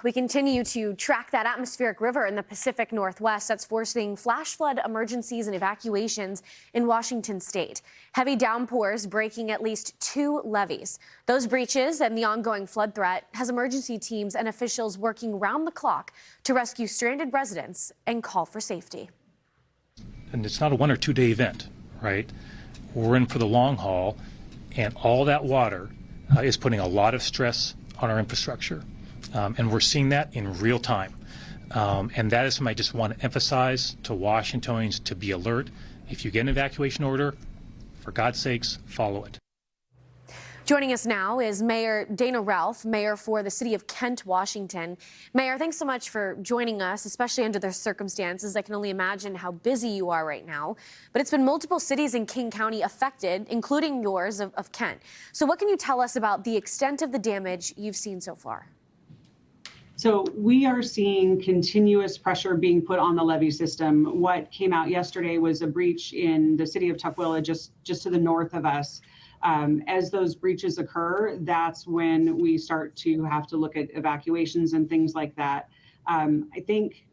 We continue to track that atmospheric river in the Pacific Northwest that's forcing flash flood emergencies and evacuations in Washington state. Heavy downpours breaking at least 2 levees. Those breaches and the ongoing flood threat has emergency teams and officials working round the clock to rescue stranded residents and call for safety. And it's not a 1 or 2 day event, right? We're in for the long haul, and all that water is putting a lot of stress on our infrastructure. And we're seeing that in real time. And that is something I just want to emphasize to Washingtonians to be alert. If you get an evacuation order, for God's sakes, follow it. Joining us now is Mayor Dana Ralph, mayor for the city of Kent, Washington. Mayor, thanks so much for joining us, especially under the circumstances. I can only imagine how busy you are right now. But it's been multiple cities in King County affected, including yours of Kent. So what can you tell us about the extent of the damage you've seen so far? So we are seeing continuous pressure being put on the levee system. What came out yesterday was a breach in the city of Tukwila, just to the north of us. As those breaches occur, that's when we start to have to look at evacuations and things like that. I think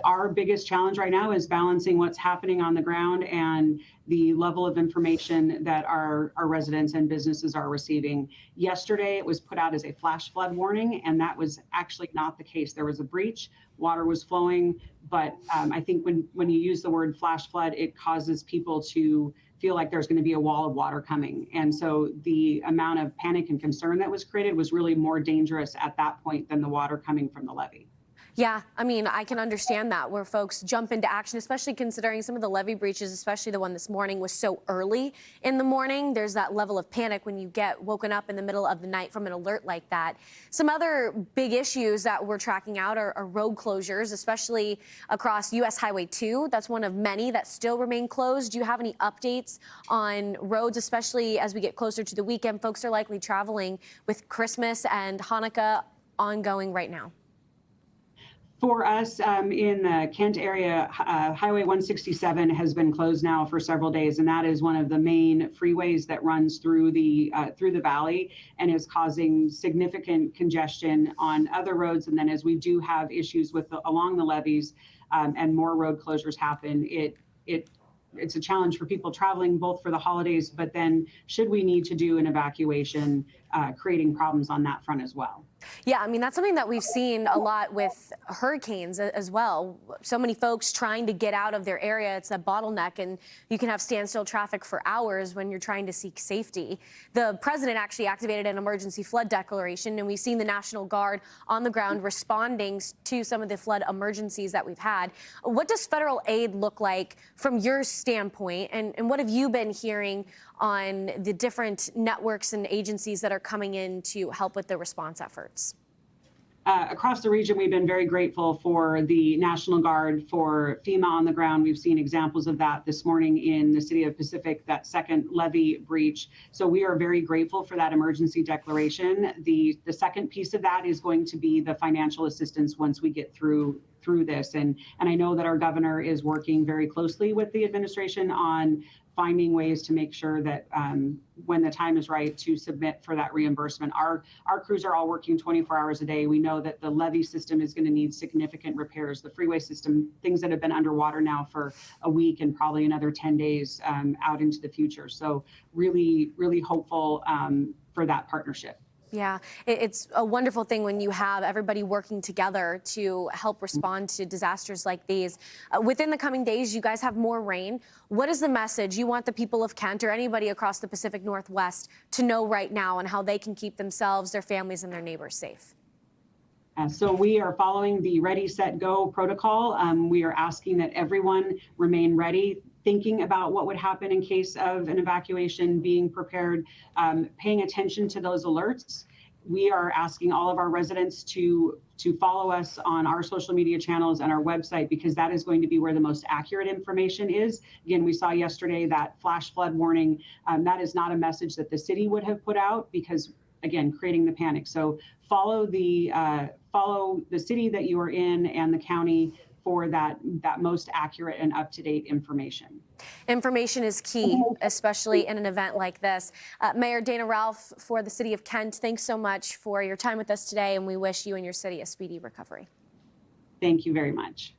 our biggest challenge right now is balancing what's happening on the ground and the level of information that our residents and businesses are receiving. Yesterday, it was put out as a flash flood warning, and that was actually not the case. There was a breach, water was flowing, but I think when you use the word flash flood, it causes people to feel like there's going to be a wall of water coming. And so the amount of panic and concern that was created was really more dangerous at that point than the water coming from the levee. Yeah, I mean, I can understand that where folks jump into action, especially considering some of the levee breaches, especially the one this morning, was so early in the morning. There's that level of panic when you get woken up in the middle of the night from an alert like that. Some other big issues that we're tracking out are road closures, especially across U.S. Highway 2. That's one of many that still remain closed. Do you have any updates on roads, especially as we get closer to the weekend? Folks are likely traveling with Christmas and Hanukkah ongoing right now. For us in the Kent area, Highway 167 has been closed now for several days, and that is one of the main freeways that runs through the valley and is causing significant congestion on other roads. And then as we do have issues along the levees and more road closures happen, it's a challenge for people traveling both for the holidays, but then should we need to do an evacuation, creating problems on that front as well. Yeah, I mean, that's something that we've seen a lot with hurricanes as well. So many folks trying to get out of their area. It's a bottleneck, and you can have standstill traffic for hours when you're trying to seek safety. The president actually activated an emergency flood declaration, and we've seen the National Guard on the ground responding to some of the flood emergencies that we've had. What does federal aid look like from your standpoint, and what have you been hearing on the different networks and agencies that are coming in to help with the response efforts? Across the region, we've been very grateful for the National Guard, for FEMA on the ground. We've seen examples of that this morning in the city of Pacific, that second levee breach. So we are very grateful for that emergency declaration. The second piece of that is going to be the financial assistance once we get through this. And I know that our governor is working very closely with the administration on finding ways to make sure that when the time is right to submit for that reimbursement. Our crews are all working 24 hours a day. We know that the levee system is going to need significant repairs. The freeway system, things that have been underwater now for a week and probably another 10 days out into the future. So really, really hopeful for that partnership. Yeah, it's a wonderful thing when you have everybody working together to help respond to disasters like these. Within the coming days, you guys have more rain. What is the message you want the people of Kent or anybody across the Pacific Northwest to know right now and how they can keep themselves, their families, and their neighbors safe? So we are following the Ready, Set, Go protocol. We are asking that everyone remain ready, thinking about what would happen in case of an evacuation, being prepared, paying attention to those alerts. We are asking all of our residents to follow us on our social media channels and our website, because that is going to be where the most accurate information is. Again, we saw yesterday that flash flood warning. That is not a message that the city would have put out, because again, creating the panic. So follow the city that you are in and the county for that most accurate and up-to-date information. Information is key, especially in an event like this. Mayor Dana Ralph for the City of Kent, thanks so much for your time with us today, and we wish you and your city a speedy recovery. Thank you very much.